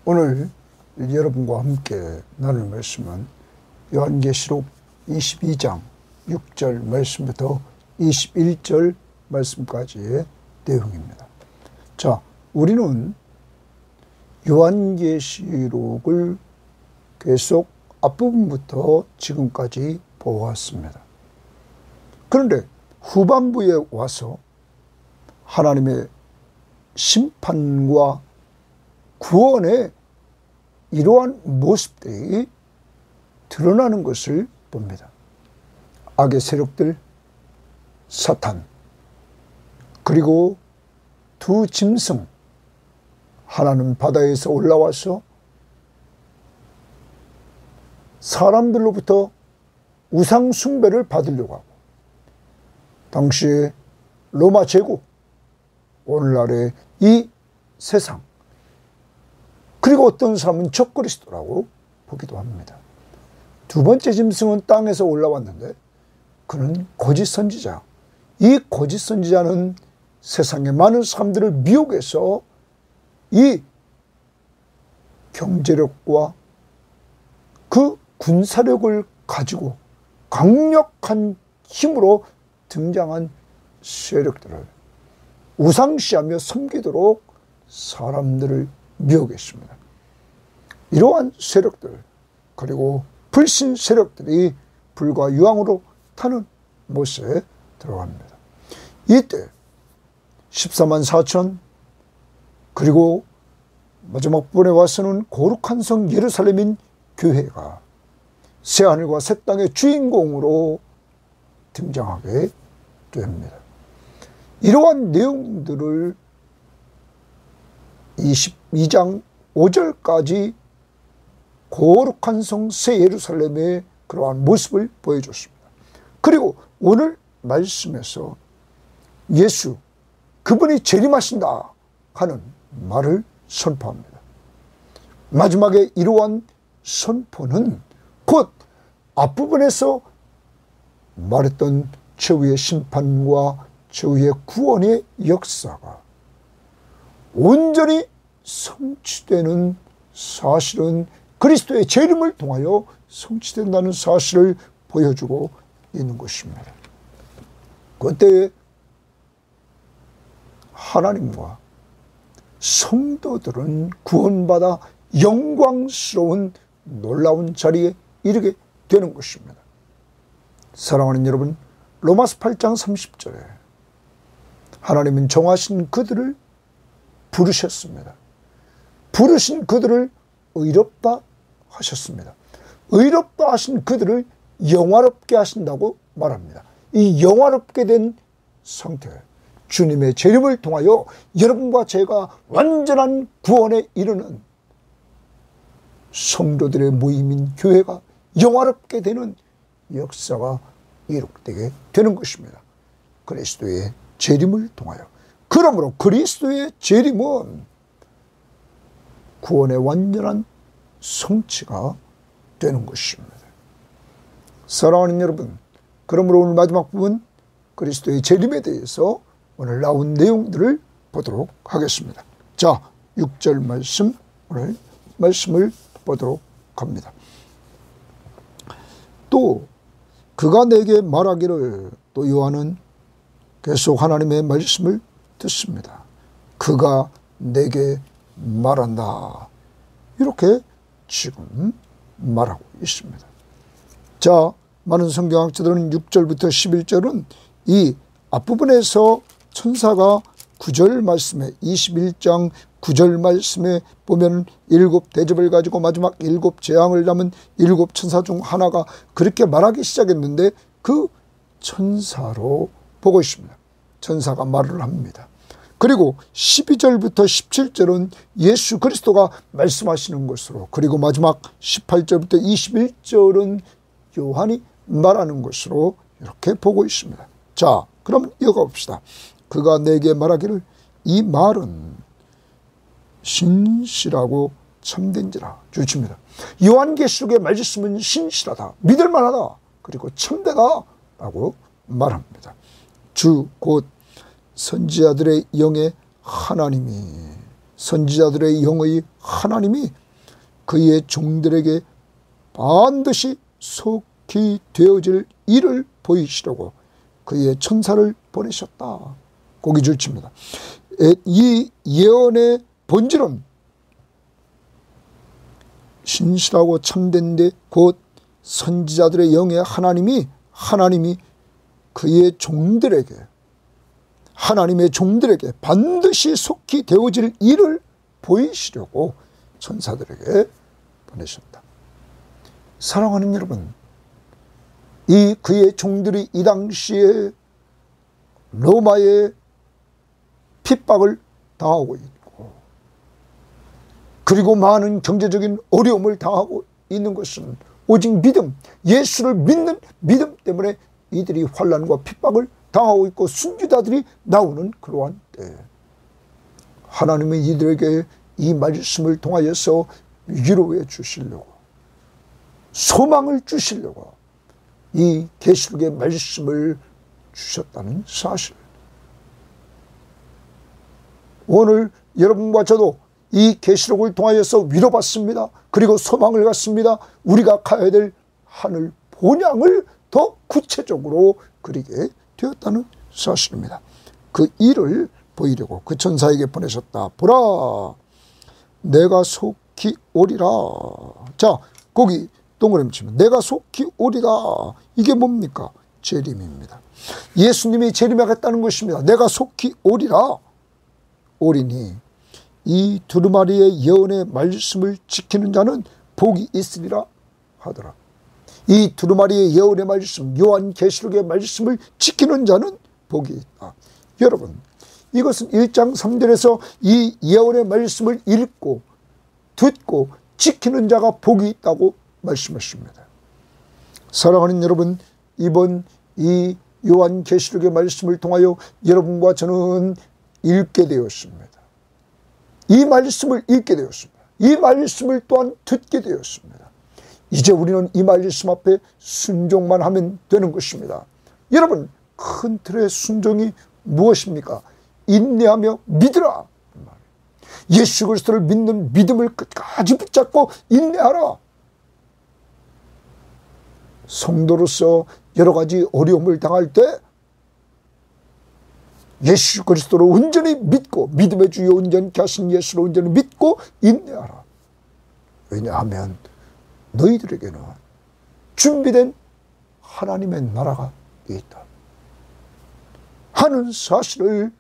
오늘 여러분과 함께 나눌 말씀은 요한계시록 22장 6절 말씀부터 21절 말씀까지의 내용입니다. 자, 우리는 요한계시록을 계속 앞부분부터 지금까지 보았습니다. 그런데 후반부에 와서 하나님의 심판과 구원의 이러한 모습들이 드러나는 것을 봅니다. 악의 세력들, 사탄, 그리고 두 짐승, 하나는 바다에서 올라와서 사람들로부터 우상 숭배를 받으려고 하고, 당시에 로마 제국, 오늘날의 이 세상, 그리고 어떤 사람은 적그리스도라고 보기도 합니다. 두 번째 짐승은 땅에서 올라왔는데 그는 거짓 선지자. 이 거짓 선지자는 세상의 많은 사람들을 미혹해서 이 경제력과 그 군사력을 가지고 강력한 힘으로 등장한 세력들을 우상시하며 섬기도록 사람들을 미혹했습니다. 이러한 세력들, 그리고 불신 세력들이 불과 유황으로 타는 못에 들어갑니다. 이때 14만 4천, 그리고 마지막 부분에 와서는 거룩한 성 예루살렘인 교회가 새하늘과 새 땅의 주인공으로 등장하게 됩니다. 이러한 내용들을 22장 5절까지 거룩한 성 새 예루살렘의 그러한 모습을 보여줬습니다. 그리고 오늘 말씀에서 예수, 그분이 재림하신다 하는 말을 선포합니다. 마지막에 이러한 선포는 곧 앞부분에서 말했던 최후의 심판과 최후의 구원의 역사가 온전히 성취되는 사실은 그리스도의 재림을 통하여 성취된다는 사실을 보여주고 있는 것입니다. 그때 하나님과 성도들은 구원받아 영광스러운 놀라운 자리에 이르게 되는 것입니다. 사랑하는 여러분, 로마서 8장 30절에 하나님은 정하신 그들을 부르셨습니다. 부르신 그들을 의롭다 하셨습니다. 의롭다 하신 그들을 영화롭게 하신다고 말합니다. 이 영화롭게 된 상태, 주님의 재림을 통하여 여러분과 제가 완전한 구원에 이르는 성도들의 모임인 교회가 영화롭게 되는 역사가 이룩되게 되는 것입니다. 그리스도의 재림을 통하여. 그러므로 그리스도의 재림은 구원의 완전한 성취가 되는 것입니다. 사랑하는 여러분, 그러므로 오늘 마지막 부분 그리스도의 재림에 대해서 오늘 나온 내용들을 보도록 하겠습니다. 자, 6절 말씀, 오늘 말씀을 보도록 합니다. 또 그가 내게 말하기를, 또 요한은 계속 하나님의 말씀을 듣습니다. 그가 내게 말한다. 이렇게 지금 말하고 있습니다. 자, 많은 성경학자들은 6절부터 11절은 이 앞부분에서 천사가 9절 말씀에, 21장 9절 말씀에 보면 7 대접을 가지고 마지막 7 재앙을 담은 7 천사 중 하나가 그렇게 말하기 시작했는데 그 천사로 보고 있습니다. 천사가 말을 합니다. 그리고 12절부터 17절은 예수 그리스도가 말씀하시는 것으로, 그리고 마지막 18절부터 21절은 요한이 말하는 것으로 이렇게 보고 있습니다. 자, 그럼 읽어봅시다. 그가 내게 말하기를, 이 말은 신실하고 참된지라. 주십니다. 요한계시록의 말씀은 신실하다, 믿을만하다, 그리고 참되다 라고 말합니다. 주 곧 선지자들의 영의 하나님이 선지자들의 영의 하나님이 그의 종들에게 반드시 속히 되어질 일을 보이시려고 그의 천사를 보내셨다. 고기 줄칩니다. 이 예언의 본질은 신실하고 참된 데 곧 선지자들의 영의 하나님이 그의 종들에게, 하나님의 종들에게 반드시 속히 되어질 일을 보이시려고 천사들에게 보내셨다. 사랑하는 여러분, 이 그의 종들이 이 당시에 로마의 핍박을 당하고 있고, 그리고 많은 경제적인 어려움을 당하고 있는 것은 오직 믿음, 예수를 믿는 믿음 때문에 이들이 환난과 핍박을 당하고 있고 순교자들이 나오는 그러한 때, 하나님은 이들에게 이 말씀을 통하여서 위로해 주시려고, 소망을 주시려고 이 계시록의 말씀을 주셨다는 사실. 오늘 여러분과 저도 이 계시록을 통하여서 위로받습니다. 그리고 소망을 갖습니다. 우리가 가야 될 하늘 본향을 더 구체적으로 그리게 되었다는 사실입니다. 그 일을 보이려고 그 천사에게 보내셨다. 보라, 내가 속히 오리라. 자, 거기 동그라미 치면 내가 속히 오리라. 이게 뭡니까? 재림입니다. 예수님이 재림하겠다는 것입니다. 내가 속히 오리라. 오리니 이 두루마리의 예언의 말씀을 지키는 자는 복이 있으리라 하더라. 이 두루마리의 예언의 말씀, 요한계시록의 말씀을 지키는 자는 복이 있다. 여러분, 이것은 1장 3절에서 이 예언의 말씀을 읽고 듣고 지키는 자가 복이 있다고 말씀하십니다. 사랑하는 여러분, 이번 이 요한계시록의 말씀을 통하여 여러분과 저는 읽게 되었습니다. 이 말씀을 읽게 되었습니다. 이 말씀을 또한 듣게 되었습니다. 이제 우리는 이 말씀 앞에 순종만 하면 되는 것입니다. 여러분, 큰 틀의 순종이 무엇입니까? 인내하며 믿으라. 예수 그리스도를 믿는 믿음을 끝까지 붙잡고 인내하라. 성도로서 여러 가지 어려움을 당할 때 예수 그리스도를 온전히 믿고, 믿음의 주여 온전케 하신 예수를 온전히 믿고 인내하라. 왜냐하면 너희들에게는 준비된 하나님의 나라가 있다 하는 사실을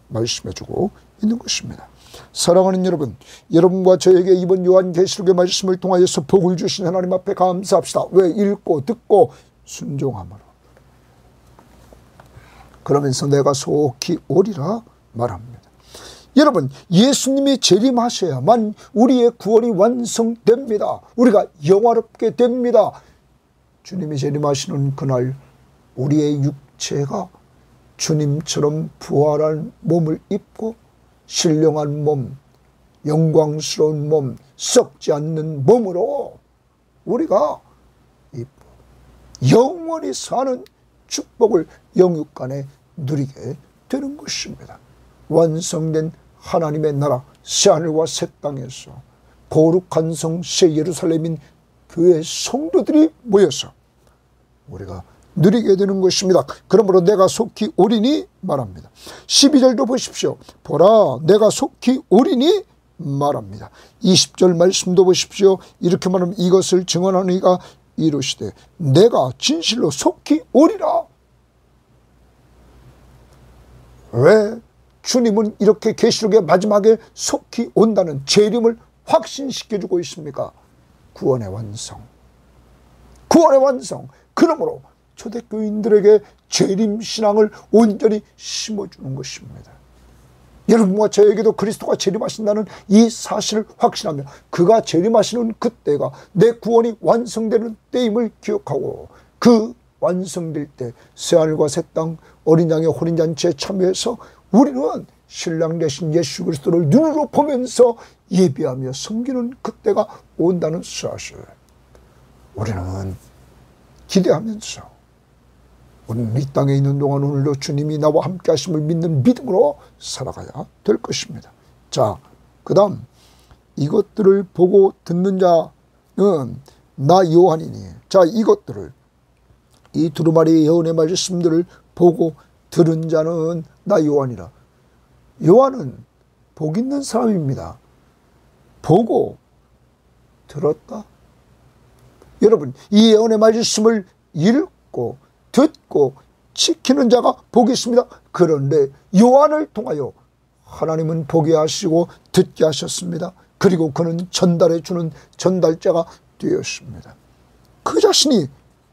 말씀해주고 있는 것입니다. 사랑하는 여러분, 여러분과 저에게 이번 요한계시록의 말씀을 통하여서 복을 주신 하나님 앞에 감사합시다. 왜? 읽고 듣고 순종함으로. 그러면서 내가 속히 오리라 말합니다. 여러분, 예수님이 재림하셔야만 우리의 구원이 완성됩니다. 우리가 영화롭게 됩니다. 주님이 재림하시는 그날 우리의 육체가 주님처럼 부활한 몸을 입고 신령한 몸, 영광스러운 몸, 썩지 않는 몸으로 우리가 영원히 사는 축복을 영육간에 누리게 되는 것입니다. 완성된 하나님의 나라 새하늘과 새 땅에서 거룩한 성 새 예루살렘인 교회 성도들이 모여서 우리가 누리게 되는 것입니다. 그러므로 내가 속히 오리니 말합니다. 12절도 보십시오. 보라, 내가 속히 오리니 말합니다. 20절 말씀도 보십시오. 이렇게 말하면 이것을 증언하는 이가 이르시되 내가 진실로 속히 오리라. 왜 주님은 이렇게 계시록의 마지막에 속히 온다는 재림을 확신시켜주고 있습니까? 구원의 완성. 구원의 완성. 그러므로 초대교인들에게 재림신앙을 온전히 심어주는 것입니다. 여러분과 저에게도 그리스도가 재림하신다는 이 사실을 확신하며 그가 재림하시는 그때가 내 구원이 완성되는 때임을 기억하고 그 완성될 때 새하늘과 새 땅 어린 양의 혼인잔치에 참여해서 우리는 신랑 되신 예수 그리스도를 눈으로 보면서 예배하며 섬기는 그때가 온다는 사실. 우리는 기대하면서 우리는 이 땅에 있는 동안 오늘도 주님이 나와 함께 하심을 믿는 믿음으로 살아가야 될 것입니다. 자, 그 다음 이것들을 보고 듣는 자는 나 요한이니. 자, 이것들을, 이 두루마리의 예언의 말씀들을 보고 들은 자는 나 요한이라. 요한은 복 있는 사람입니다. 보고 들었다. 여러분, 이 예언의 말씀을 읽고 듣고 지키는 자가 복이 있습니다. 그런데 요한을 통하여 하나님은 보게 하시고 듣게 하셨습니다. 그리고 그는 전달해 주는 전달자가 되었습니다. 그 자신이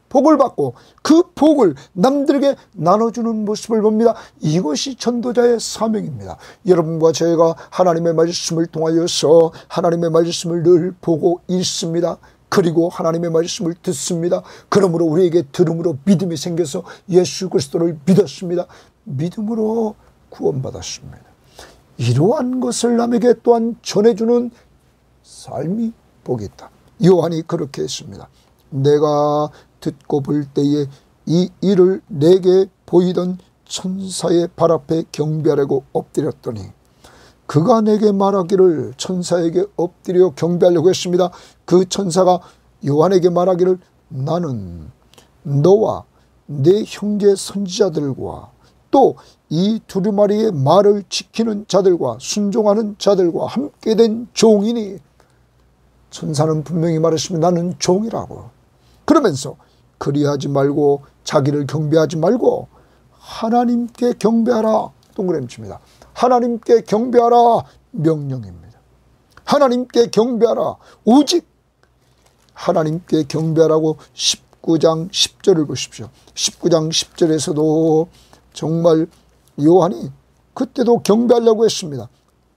복을 받고 그 복을 남들에게 나눠주는 모습을 봅니다. 이것이 전도자의 사명입니다. 여러분과 제가 하나님의 말씀을 통하여서 하나님의 말씀을 늘 보고 읽습니다. 그리고 하나님의 말씀을 듣습니다. 그러므로 우리에게 들음으로 믿음이 생겨서 예수 그리스도를 믿었습니다. 믿음으로 구원받았습니다. 이러한 것을 남에게 또한 전해주는 삶이 복이 있다. 요한이 그렇게 했습니다. 내가 듣고 볼 때에 이 일을 내게 보이던 천사의 발 앞에 경배하려고 엎드렸더니 그가 내게 말하기를, 천사에게 엎드려 경배하려고 했습니다. 그 천사가 요한에게 말하기를, 나는 너와 내 형제 선지자들과 또 이 두루마리의 말을 지키는 자들과 순종하는 자들과 함께 된 종이니. 천사는 분명히 말했습니다. 나는 종이라고. 그러면서 그리하지 말고 자기를 경배하지 말고 하나님께 경배하라. 동그라미칩니다. 하나님께 경배하라 명령입니다. 하나님께 경배하라. 오직 하나님께 경배하라고 19장 10절을 보십시오. 19장 10절에서도 정말 요한이 그때도 경배하려고 했습니다.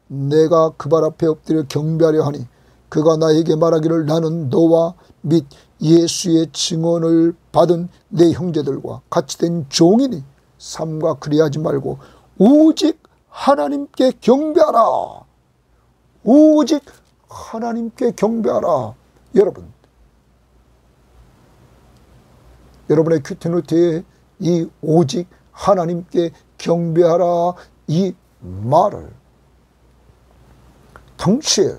내가 그 발 앞에 엎드려 경배하려 하니 그가 나에게 말하기를, 나는 너와 및 예수의 증언을 받은 내 형제들과 같이 된 종이니 삼가 그리하지 말고 오직 하나님께 경배하라. 오직 하나님께 경배하라. 여러분, 여러분의 큐티노트에 이 오직 하나님께 경배하라 이 말을 당시에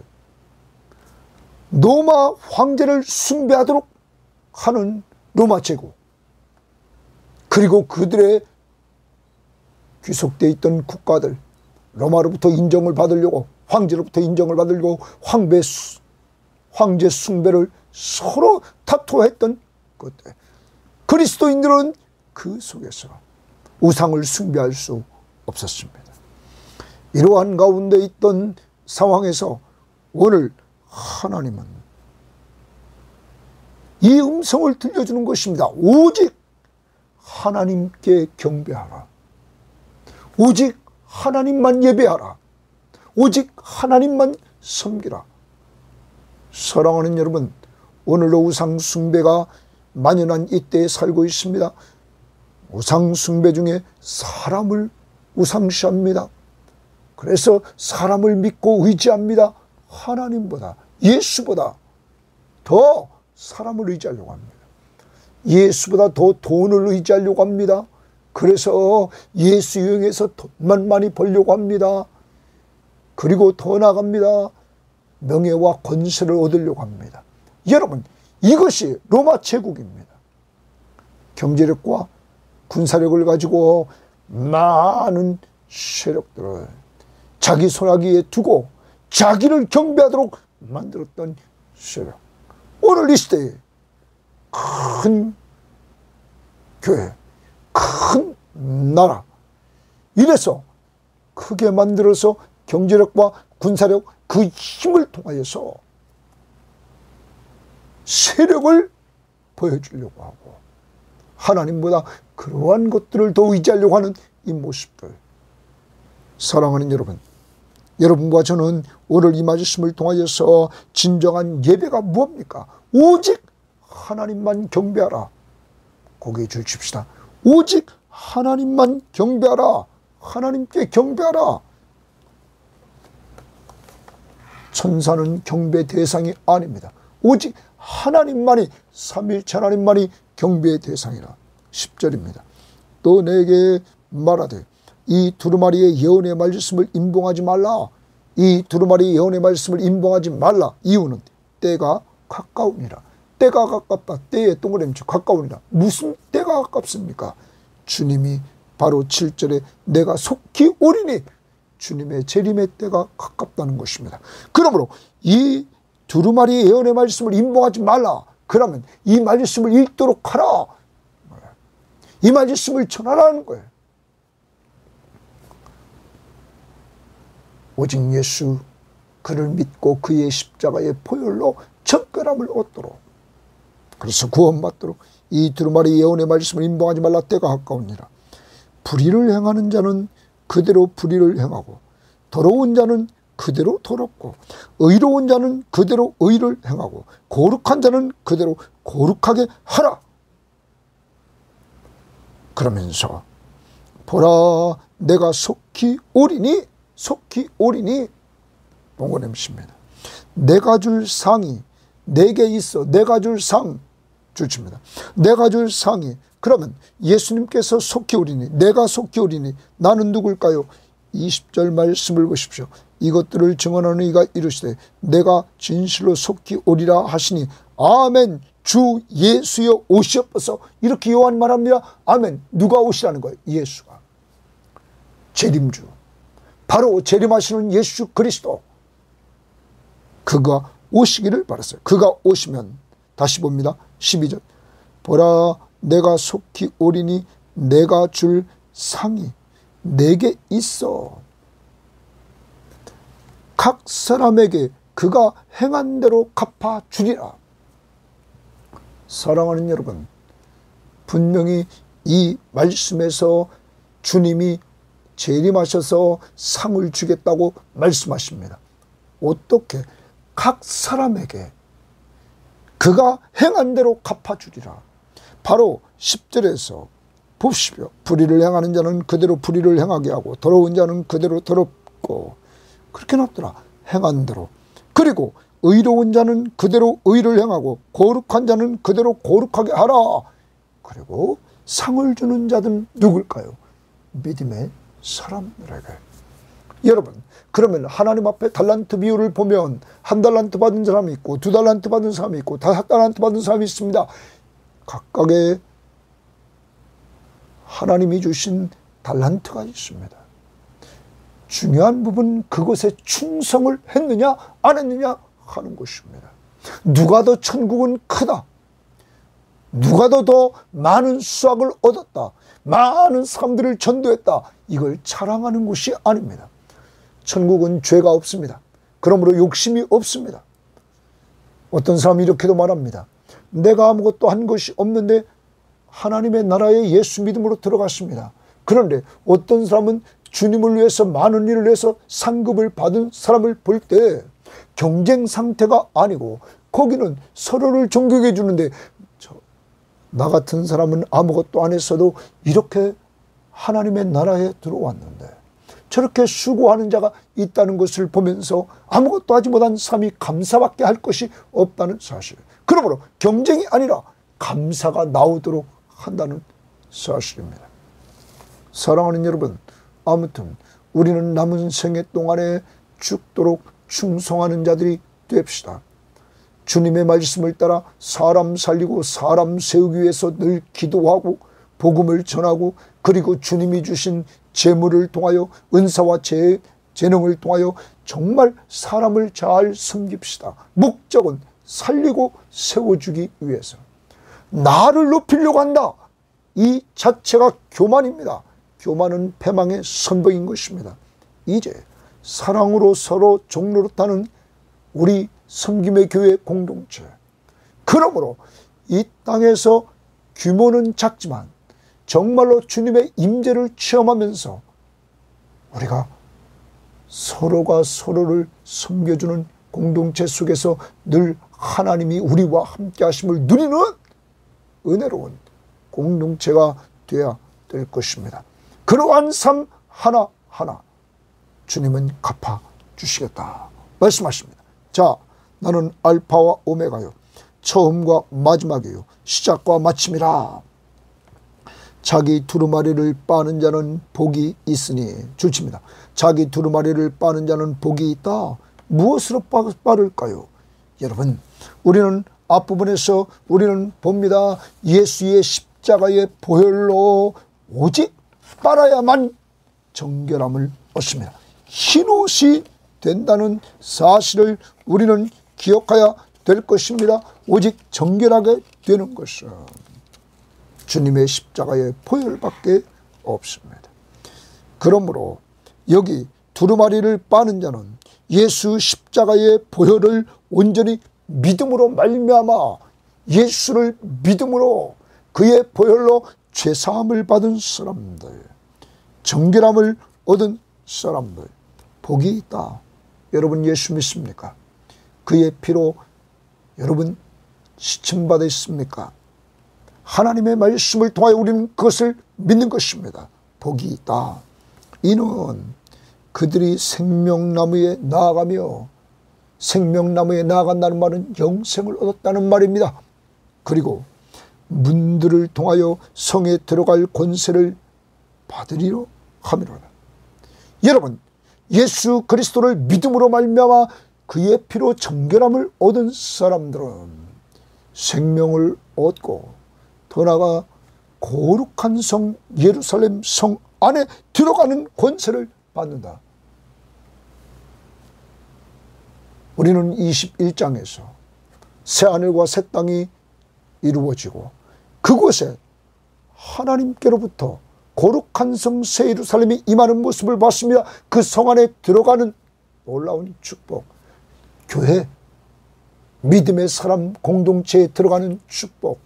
로마 황제를 숭배하도록 하는 로마 제국, 그리고 그들의 귀속되어 있던 국가들, 로마로부터 인정을 받으려고, 황제로부터 인정을 받으려고 황제 숭배를 서로 다투했던 그때 그리스도인들은 그 속에서 우상을 숭배할 수 없었습니다. 이러한 가운데 있던 상황에서 오늘 하나님은 이 음성을 들려주는 것입니다. 오직 하나님께 경배하라. 오직 하나님만 예배하라. 오직 하나님만 섬기라. 사랑하는 여러분, 오늘도 우상 숭배가 만연한 이때에 살고 있습니다. 우상 숭배 중에 사람을 우상시합니다. 그래서 사람을 믿고 의지합니다. 하나님보다, 예수보다 더 사람을 의지하려고 합니다. 예수보다 더 돈을 의지하려고 합니다. 그래서 예수 이용해서 돈만 많이 벌려고 합니다. 그리고 더 나아갑니다. 명예와 권세를 얻으려고 합니다. 여러분, 이것이 로마 제국입니다. 경제력과 군사력을 가지고 많은 세력들을 자기 손아귀에 두고 자기를 경배하도록 만들었던 세력. 오늘 이 시대에 큰 교회, 큰 나라, 이래서 크게 만들어서 경제력과 군사력, 그 힘을 통하여서 세력을 보여주려고 하고 하나님보다 그러한 것들을 더 의지하려고 하는 이 모습들. 사랑하는 여러분, 여러분과 저는 오늘 이 말씀을 통하여서 진정한 예배가 무엇입니까? 오직 하나님만 경배하라. 고개 주십시다. 오직 하나님만 경배하라. 하나님께 경배하라. 천사는 경배 대상이 아닙니다. 오직 하나님만이, 삼위일체 하나님만이 경배의 대상이라. 10절입니다. 또 내게 말하되 이 두루마리의 예언의 말씀을 임봉하지 말라. 이 두루마리 예언의 말씀을 임봉하지 말라. 이유는 때가 가까우니라. 때가 가깝다. 때에 동그라미 가까우니라. 무슨 때가 가깝습니까? 주님이 바로 7절에 내가 속히 오리니 주님의 재림의 때가 가깝다는 것입니다. 그러므로 이 두루마리 예언의 말씀을 임봉하지 말라. 그러면 이 말씀을 읽도록 하라. 이 말씀을 전하라는 거예요. 오직 예수 그를 믿고 그의 십자가의 보혈로 정결함을 얻도록, 그래서 구원받도록 이 두루마리 예언의 말씀을 임봉하지 말라. 때가 가까우니라. 불의를 행하는 자는 그대로 불의를 행하고 더러운 자는 그대로 더럽고 의로운 자는 그대로 의를 행하고 거룩한 자는 그대로 거룩하게 하라. 그러면서 보라 내가 속히 오리니 봉고냄십니다. 내가 줄 상이 내게 있어. 내가 줄 상 주십니다. 내가 줄 상이, 그러면 예수님께서 속히 오리니, 내가 속히 오리니 나는 누굴까요? 20절 말씀을 보십시오. 이것들을 증언하는 이가 이르시되 내가 진실로 속히 오리라 하시니 아멘. 주 예수여 오시옵소서. 이렇게 요한이 말합니다. 아멘. 누가 오시라는 거예요? 예수가. 재림주, 바로 재림하시는 예수 그리스도, 그가 오시기를 바랐어요. 그가 오시면, 다시 봅니다. 12절 보라 내가 속히 오리니 내가 줄 상이 내게 있어. 각 사람에게 그가 행한 대로 갚아주리라. 사랑하는 여러분, 분명히 이 말씀에서 주님이 재림하셔서 상을 주겠다고 말씀하십니다. 어떻게? 각 사람에게 그가 행한 대로 갚아주리라. 바로 10절에서 보십시오. 불의를 행하는 자는 그대로 불의를 행하게 하고 더러운 자는 그대로 더럽고, 그렇게 놨더라. 행한 대로. 그리고 의로운 자는 그대로 의를 행하고 거룩한 자는 그대로 거룩하게 하라. 그리고 상을 주는 자들은 누굴까요? 믿음의 사람들에게. 여러분, 그러면 하나님 앞에 달란트 비율을 보면 한 달란트 받은 사람이 있고 두 달란트 받은 사람이 있고 5달란트 받은 사람이 있습니다. 각각의 하나님이 주신 달란트가 있습니다. 중요한 부분, 그것에 충성을 했느냐 안 했느냐 하는 것입니다. 누가 더 천국은 크다, 누가 더 많은 수확을 얻었다, 많은 사람들을 전도했다, 이걸 자랑하는 것이 아닙니다. 천국은 죄가 없습니다. 그러므로 욕심이 없습니다. 어떤 사람이 이렇게도 말합니다. 내가 아무것도 한 것이 없는데 하나님의 나라에 예수 믿음으로 들어갔습니다. 그런데 어떤 사람은 주님을 위해서 많은 일을 해서 상급을 받은 사람을 볼 때 경쟁 상태가 아니고 거기는 서로를 존경해 주는데, 나 같은 사람은 아무것도 안 했어도 이렇게 하나님의 나라에 들어왔는데 저렇게 수고하는 자가 있다는 것을 보면서 아무것도 하지 못한 사람이 감사밖에 할 것이 없다는 사실. 그러므로 경쟁이 아니라 감사가 나오도록 한다는 사실입니다. 사랑하는 여러분, 아무튼 우리는 남은 생애 동안에 죽도록 충성하는 자들이 됩시다. 주님의 말씀을 따라 사람 살리고 사람 세우기 위해서 늘 기도하고 복음을 전하고, 그리고 주님이 주신 재물을 통하여 은사와 재능을 통하여 정말 사람을 잘 섬깁시다. 목적은 살리고 세워주기 위해서. 나를 높이려고 한다, 이 자체가 교만입니다. 교만은 패망의 선봉인 것입니다. 이제 사랑으로 서로 종노릇하는 우리 섬김의 교회 공동체, 그러므로 이 땅에서 규모는 작지만 정말로 주님의 임재를 체험하면서 우리가 서로가 서로를 섬겨주는 공동체 속에서 늘 하나님이 우리와 함께 하심을 누리는 은혜로운 공동체가 되어야 될 것입니다. 그러한 삶 하나하나 주님은 갚아주시겠다 말씀하십니다. 자, 나는 알파와 오메가요, 처음과 마지막이요, 시작과 마침이라. 자기 두루마리를 빠는 자는 복이 있으니, 줄칩니다. 자기 두루마리를 빠는 자는 복이 있다. 무엇으로 빠를까요? 여러분, 우리는 앞부분에서 우리는 봅니다. 예수의 십자가의 보혈로 오직 빨아야만 정결함을 얻습니다. 흰옷이 된다는 사실을 우리는 기억해야 될 것입니다. 오직 정결하게 되는 것은 주님의 십자가의 보혈밖에 없습니다. 그러므로 여기 두루마리를 빠는 자는 예수 십자가의 보혈을 온전히 믿음으로 말미암아 예수를 믿음으로 그의 보혈로 죄사함을 받은 사람들, 정결함을 얻은 사람들, 복이 있다. 여러분 예수 믿습니까? 그의 피로 여러분 시침받아 있습니까? 하나님의 말씀을 통하여 우리는 그것을 믿는 것입니다. 복이 있다. 이는 그들이 생명나무에 나아가며, 생명나무에 나아간다는 말은 영생을 얻었다는 말입니다. 그리고 문들을 통하여 성에 들어갈 권세를 받으리로 함이로다. 여러분, 예수 그리스도를 믿음으로 말미암아 그의 피로 정결함을 얻은 사람들은 생명을 얻고 더 나아가 거룩한 성 예루살렘 성 안에 들어가는 권세를 받는다. 우리는 21장에서 새하늘과 새 땅이 이루어지고 그곳에 하나님께로부터 거룩한 성 새 예루살렘이 임하는 모습을 봤습니다. 그 성 안에 들어가는 놀라운 축복, 교회, 믿음의 사람 공동체에 들어가는 축복,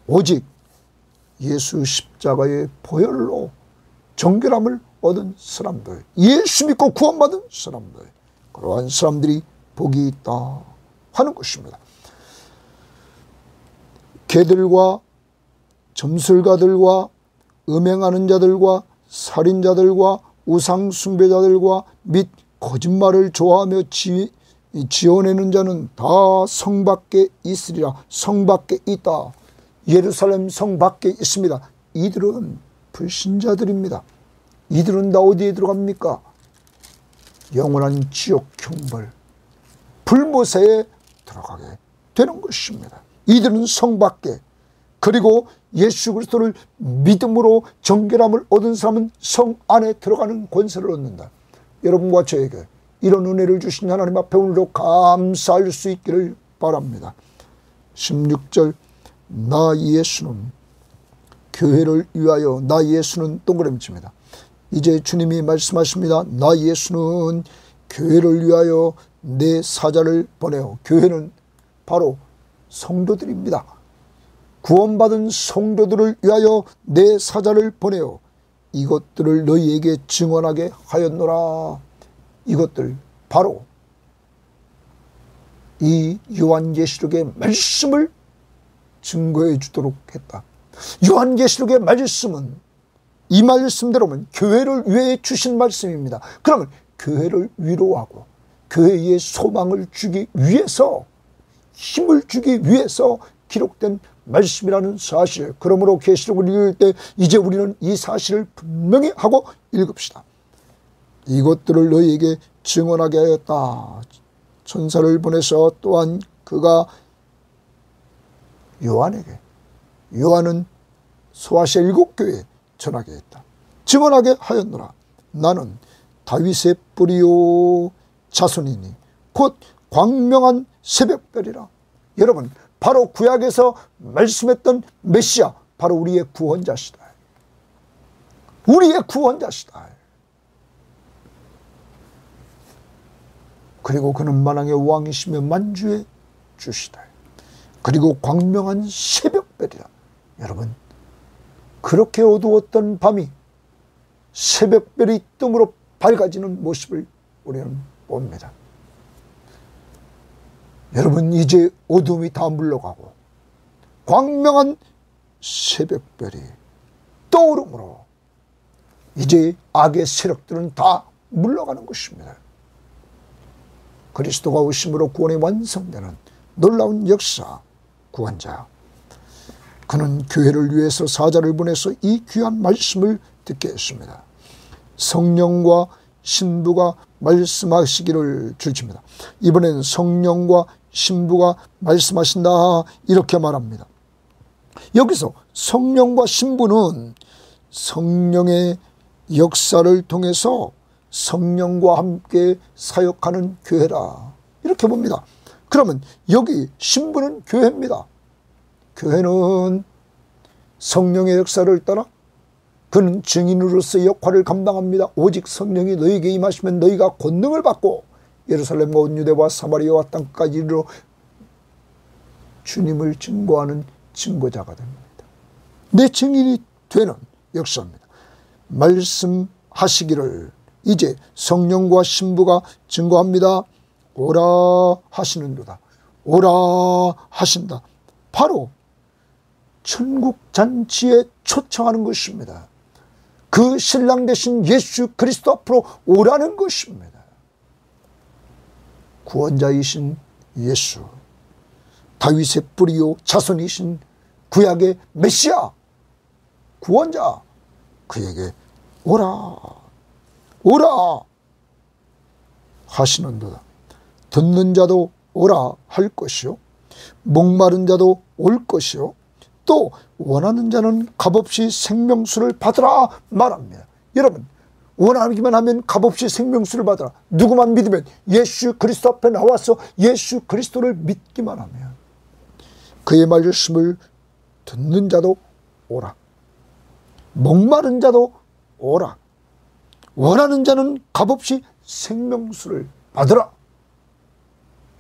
오직 예수 십자가의 보혈로 정결함을 얻은 사람들, 예수 믿고 구원받은 사람들, 그러한 사람들이 복이 있다 하는 것입니다. 개들과 점술가들과 음행하는 자들과 살인자들과 우상 숭배자들과 및 거짓말을 좋아하며 지어내는 자는 다 성 밖에 있으리라. 성 밖에 있다. 예루살렘 성 밖에 있습니다. 이들은 불신자들입니다. 이들은 다 어디에 들어갑니까? 영원한 지옥 형벌, 불모세에 들어가게 되는 것입니다. 이들은 성 밖에, 그리고 예수 그리스도를 믿음으로 정결함을 얻은 사람은 성 안에 들어가는 권세를 얻는다. 여러분과 저에게 이런 은혜를 주신 하나님 앞에 오늘도 감사할 수 있기를 바랍니다. 16절, 나 예수는 교회를 위하여, 나 예수는 동그라미칩니다. 이제 주님이 말씀하십니다. 나 예수는 교회를 위하여 내 사자를 보내어. 교회는 바로 성도들입니다. 구원받은 성도들을 위하여 내 사자를 보내어 이것들을 너희에게 증언하게 하였노라. 이것들 바로 이 요한계시록의 말씀을 증거해 주도록 했다. 요한계시록의 말씀은, 이 말씀대로면 교회를 위해 주신 말씀입니다. 그러면 교회를 위로하고 교회의 소망을 주기 위해서, 힘을 주기 위해서 기록된 말씀이라는 사실. 그러므로 계시록을 읽을 때 이제 우리는 이 사실을 분명히 하고 읽읍시다. 이것들을 너희에게 증언하게 하였다. 천사를 보내서 또한 그가 요한에게, 요한은 소아시아 7교회에 전하게 했다. 증언하게 하였노라. 나는 다윗의 뿌리요 자손이니 곧 광명한 새벽별이라. 여러분, 바로 구약에서 말씀했던 메시아, 바로 우리의 구원자시다. 우리의 구원자시다. 그리고 그는 만왕의 왕이시며 만주의 주시다. 그리고 광명한 새벽별이라. 여러분, 그렇게 어두웠던 밤이 새벽별이 뜸으로 밝아지는 모습을 우리는 봅니다. 여러분, 이제 어둠이 다 물러가고 광명한 새벽별이 떠오름으로 이제 악의 세력들은 다 물러가는 것입니다. 그리스도가 오심으로 구원이 완성되는 놀라운 역사, 구원자. 그는 교회를 위해서 사자를 보내서 이 귀한 말씀을 듣게 했습니다. 성령과 신부가 말씀하시기를 주십니다. 이번엔 성령과 신부가 말씀하신다 이렇게 말합니다. 여기서 성령과 신부는 성령의 역사를 통해서 성령과 함께 사역하는 교회라 이렇게 봅니다. 그러면 여기 신부는 교회입니다. 교회는 성령의 역사를 따라 그는 증인으로서의 역할을 감당합니다. 오직 성령이 너희에게 임하시면 너희가 권능을 받고 예루살렘과 온 유대와 사마리아와 땅까지 이르러 주님을 증거하는 증거자가 됩니다. 내 증인이 되는 역사입니다. 말씀하시기를 이제 성령과 신부가 증거합니다. 오라 하시는도다. 오라 하신다. 바로 천국 잔치에 초청하는 것입니다. 그 신랑 되신 예수 그리스도 앞으로 오라는 것입니다. 구원자이신 예수, 다윗의 뿌리요 자손이신 구약의 메시아, 구원자, 그에게 오라 오라 하시는도다. 듣는 자도 오라 할 것이요, 목마른 자도 올 것이요, 또 원하는 자는 값없이 생명수를 받으라 말합니다. 여러분, 원하기만 하면 값없이 생명수를 받으라. 누구만 믿으면, 예수 그리스도 앞에 나와서 예수 그리스도를 믿기만 하면 그의 말씀을 듣는 자도 오라, 목마른 자도 오라, 원하는 자는 값없이 생명수를 받으라.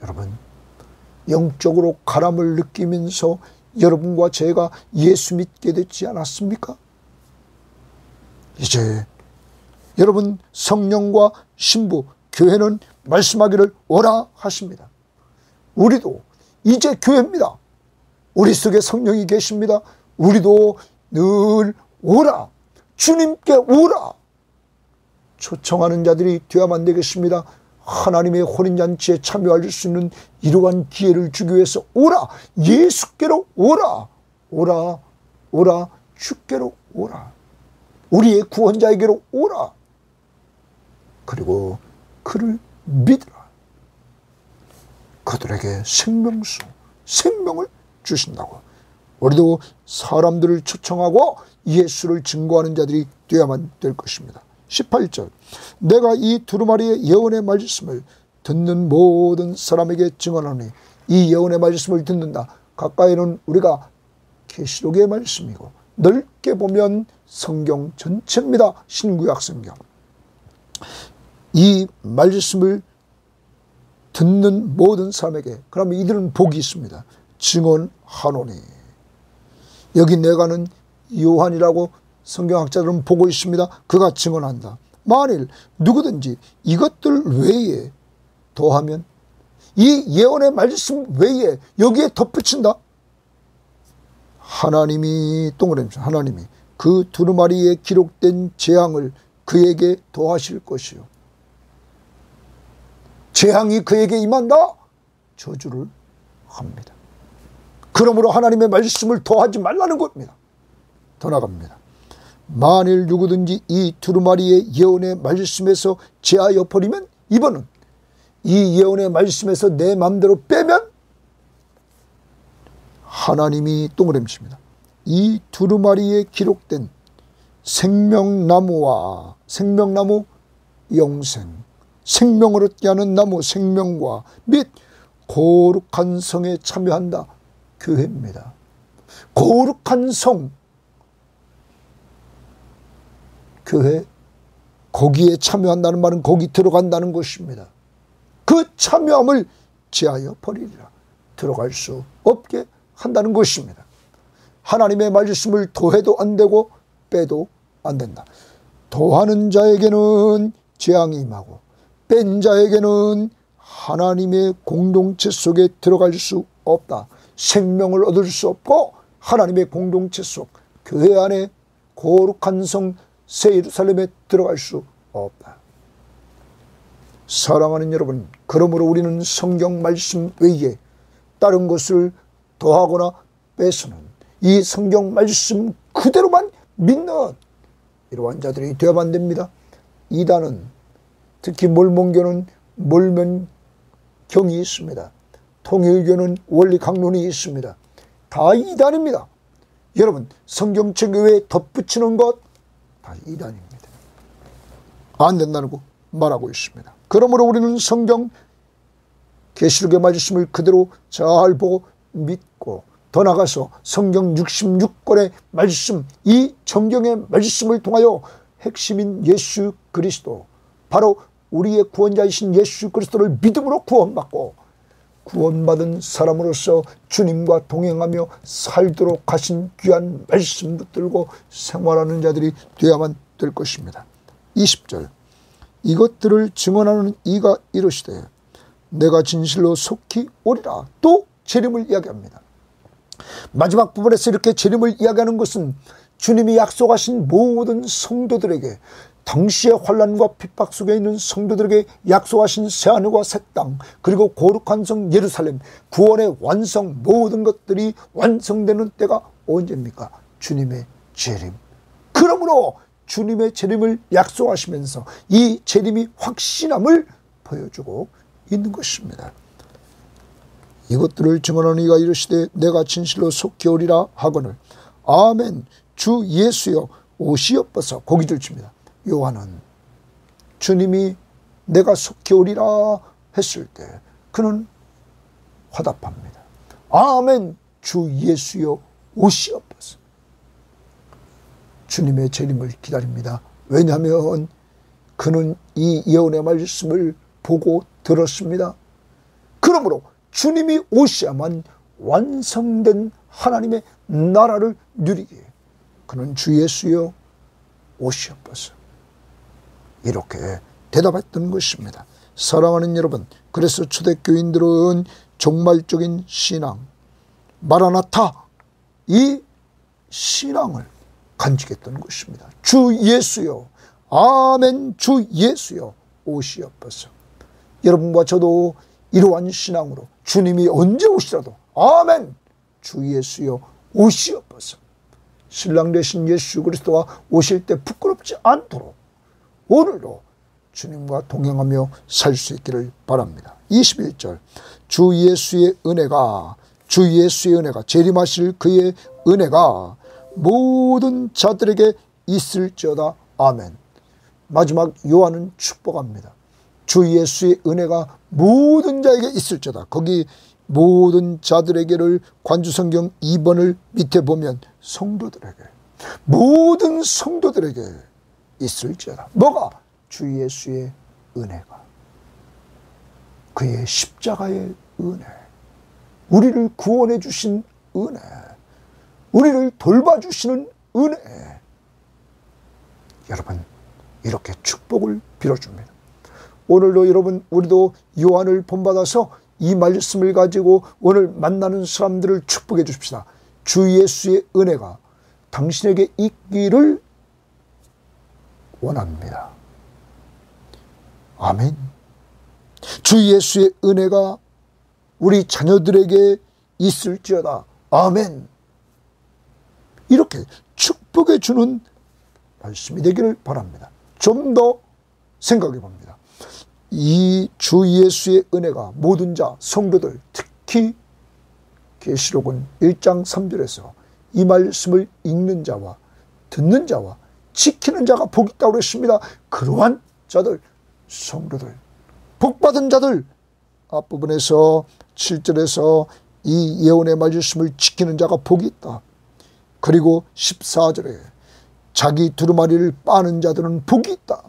여러분, 영적으로 가람을 느끼면서 여러분과 제가 예수 믿게 됐지 않았습니까? 이제 여러분, 성령과 신부, 교회는 말씀하기를 오라 하십니다. 우리도 이제 교회입니다. 우리 속에 성령이 계십니다. 우리도 늘 오라, 주님께 오라 초청하는 자들이 되어야만 되겠습니다. 하나님의 혼인잔치에 참여할 수 있는 이러한 기회를 주기 위해서 오라, 예수께로 오라, 오라, 오라, 주께로 오라, 우리의 구원자에게로 오라, 그리고 그를 믿으라. 그들에게 생명수, 생명을 주신다고. 우리도 사람들을 초청하고 예수를 증거하는 자들이 되어야만 될 것입니다. 18절, 내가 이 두루마리의 예언의 말씀을 듣는 모든 사람에게 증언하니. 이 예언의 말씀을 듣는다. 가까이는 우리가 계시록의 말씀이고, 넓게 보면 성경 전체입니다. 신구약 성경. 이 말씀을 듣는 모든 사람에게, 그러면 이들은 복이 있습니다. 증언하노니. 여기 내가는 요한이라고 성경학자들은 보고 있습니다. 그가 증언한다. 만일 누구든지 이것들 외에 더하면, 이 예언의 말씀 외에 여기에 덧붙인다. 하나님이 동그라미, 하나님이 그 두루마리에 기록된 재앙을 그에게 더하실 것이요, 재앙이 그에게 임한다. 저주를 합니다. 그러므로 하나님의 말씀을 더하지 말라는 겁니다. 더 나갑니다. 만일 누구든지 이 두루마리의 예언의 말씀에서 제하여 버리면, 이번은 이 예언의 말씀에서 내 마음대로 빼면 하나님이 동그라미입니다. 이 두루마리에 기록된 생명나무와, 생명나무 영생, 생명을 얻게 하는 나무 생명과 및 거룩한 성에 참여한다. 교회입니다. 거룩한 성, 교회, 거기에 참여한다는 말은 거기 들어간다는 것입니다. 그 참여함을 제하여 버리리라. 들어갈 수 없게 한다는 것입니다. 하나님의 말씀을 더해도 안 되고 빼도 안 된다. 더하는 자에게는 재앙이 임하고, 뺀 자에게는 하나님의 공동체 속에 들어갈 수 없다. 생명을 얻을 수 없고 하나님의 공동체 속, 교회 안에 거룩한 성 새 예루살렘에 들어갈 수 없다. 사랑하는 여러분, 그러므로 우리는 성경 말씀 외에 다른 것을 더하거나 빼서는 이 성경 말씀 그대로만 믿는 이러한 자들이 되어야만 됩니다. 이단은, 특히 몰몬교는 몰면경이 있습니다. 통일교는 원리강론이 있습니다. 다 이단입니다. 여러분, 성경책 외에 덧붙이는 것 다 이단입니다. 안 된다고 말하고 있습니다. 그러므로 우리는 성경 계시록의 말씀을 그대로 잘 보고 믿고, 더 나아가서 성경 66권의 말씀, 이 정경의 말씀을 통하여 핵심인 예수 그리스도, 바로 우리의 구원자이신 예수 그리스도를 믿음으로 구원받고 구원받은 사람으로서 주님과 동행하며 살도록 하신 귀한 말씀 붙들고 생활하는 자들이 되어야만 될 것입니다. 20절, 이것들을 증언하는 이가 이르시되 내가 진실로 속히 오리라. 또 재림을 이야기합니다. 마지막 부분에서 이렇게 재림을 이야기하는 것은 주님이 약속하신 모든 성도들에게, 당시의 환난과 핍박 속에 있는 성도들에게 약속하신 새하늘과 새 땅, 그리고 거룩한 성 예루살렘, 구원의 완성, 모든 것들이 완성되는 때가 언제입니까? 주님의 재림. 그러므로 주님의 재림을 약속하시면서 이 재림이 확신함을 보여주고 있는 것입니다. 이것들을 증언하는 이가 이르시되 내가 진실로 속히 오리라 하거늘 아멘 주 예수여 오시옵소서. 고기를 칩니다. 요한은 주님이 내가 속히 오리라 했을 때 그는 화답합니다. 아멘 주 예수여 오시옵소서. 주님의 재림을 기다립니다. 왜냐하면 그는 이 예언의 말씀을 보고 들었습니다. 그러므로 주님이 오셔야만 완성된 하나님의 나라를 누리기에 그는 주 예수여 오시옵소서. 이렇게 대답했던 것입니다. 사랑하는 여러분, 그래서 초대교인들은 종말적인 신앙, 마라나타, 이 신앙을 간직했던 것입니다. 주 예수여, 아멘 주 예수여 오시옵소서. 여러분과 저도 이러한 신앙으로 주님이 언제 오시라도 아멘 주 예수여 오시옵소서. 신랑 되신 예수 그리스도가 오실 때 부끄럽지 않도록 오늘도 주님과 동행하며 살 수 있기를 바랍니다. 21절, 주 예수의 은혜가 재림하실 그의 은혜가 모든 자들에게 있을지어다. 아멘. 마지막 요한은 축복합니다. 주 예수의 은혜가 모든 자에게 있을지어다. 거기 모든 자들에게를 관주성경 2번을 밑에 보면 성도들에게, 모든 성도들에게 있을지어다. 뭐가? 주 예수의 은혜가, 그의 십자가의 은혜, 우리를 구원해 주신 은혜, 우리를 돌봐주시는 은혜. 여러분, 이렇게 축복을 빌어줍니다. 오늘도 여러분, 우리도 요한을 본받아서 이 말씀을 가지고 오늘 만나는 사람들을 축복해 주십시다. 주 예수의 은혜가 당신에게 있기를 원합니다. 아멘. 주 예수의 은혜가 우리 자녀들에게 있을지어다. 아멘. 이렇게 축복해 주는 말씀이 되기를 바랍니다. 좀 더 생각해 봅니다. 이 주 예수의 은혜가 모든 자, 성도들, 특히 계시록은 1장 3절에서 이 말씀을 읽는 자와 듣는 자와 지키는 자가 복이 있다고 그랬습니다. 그러한 자들, 성도들, 복받은 자들, 앞부분에서 7절에서 이 예언의 말씀을 지키는 자가 복이 있다. 그리고 14절에 자기 두루마리를 빠는 자들은 복이 있다.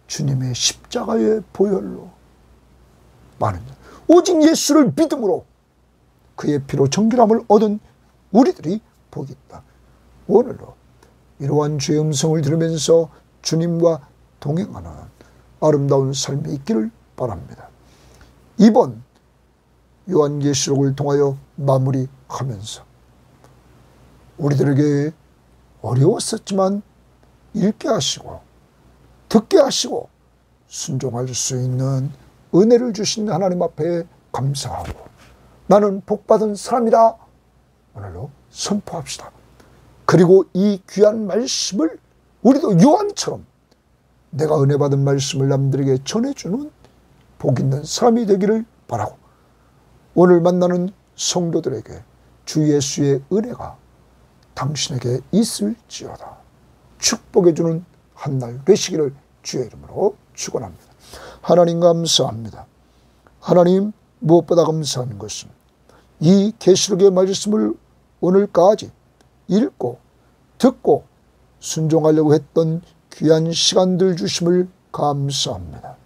주님의 십자가의 보혈로 많은 자, 오직 예수를 믿음으로 그의 피로 정결함을 얻은 우리들이 복이 있다. 오늘도 이러한 주의 음성을 들으면서 주님과 동행하는 아름다운 삶이 있기를 바랍니다. 이번 요한계시록을 통하여 마무리하면서 우리들에게 어려웠었지만 읽게 하시고 듣게 하시고 순종할 수 있는 은혜를 주신 하나님 앞에 감사하고 나는 복받은 사람이다 오늘로 선포합시다. 그리고 이 귀한 말씀을 우리도 요한처럼 내가 은혜 받은 말씀을 남들에게 전해주는 복 있는 사람이 되기를 바라고, 오늘 만나는 성도들에게 주 예수의 은혜가 당신에게 있을지어다 축복해 주는 한 날 되시기를 주의 이름으로 축원합니다. 하나님 감사합니다. 하나님, 무엇보다 감사한 것은 이 계시록의 말씀을 오늘까지 읽고 듣고 순종하려고 했던 귀한 시간들 주심을 감사합니다.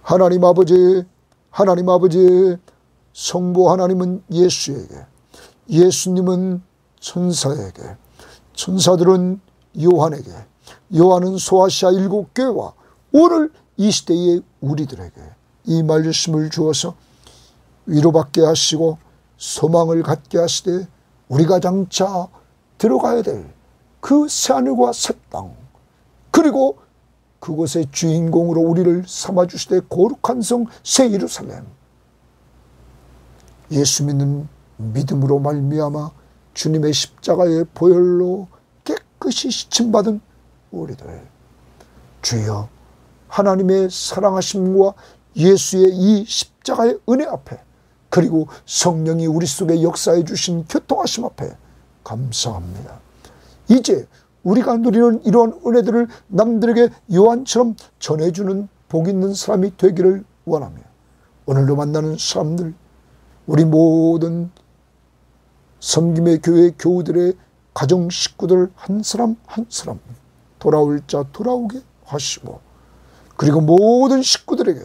하나님 아버지, 성부 하나님은 예수에게, 예수님은 천사에게, 천사들은 요한에게, 요한은 소아시아 7교회와 오늘 이 시대의 우리들에게 이 말씀을 주어서 위로받게 하시고 소망을 갖게 하시되 우리가 장차 들어가야 될 그 새하늘과 새 땅, 그리고 그곳의 주인공으로 우리를 삼아주시되 거룩한 성 새 예루살렘, 예수 믿는 믿음으로 말미암아 주님의 십자가의 보혈로 깨끗이 씻임받은 우리들, 주여 하나님의 사랑하심과 예수의 이 십자가의 은혜 앞에, 그리고 성령이 우리 속에 역사해 주신 교통하심 앞에 감사합니다. 이제 우리가 누리는 이러한 은혜들을 남들에게 요한처럼 전해주는 복 있는 사람이 되기를 원하며, 오늘도 만나는 사람들, 우리 모든 섬김의 교회 교우들의 가정 식구들 한 사람 한 사람 돌아올 자 돌아오게 하시고, 그리고 모든 식구들에게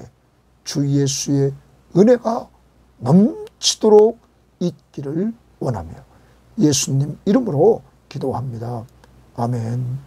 주 예수의 은혜가 넘치도록 있기를 원하며 예수님 이름으로 기도합니다. 아멘.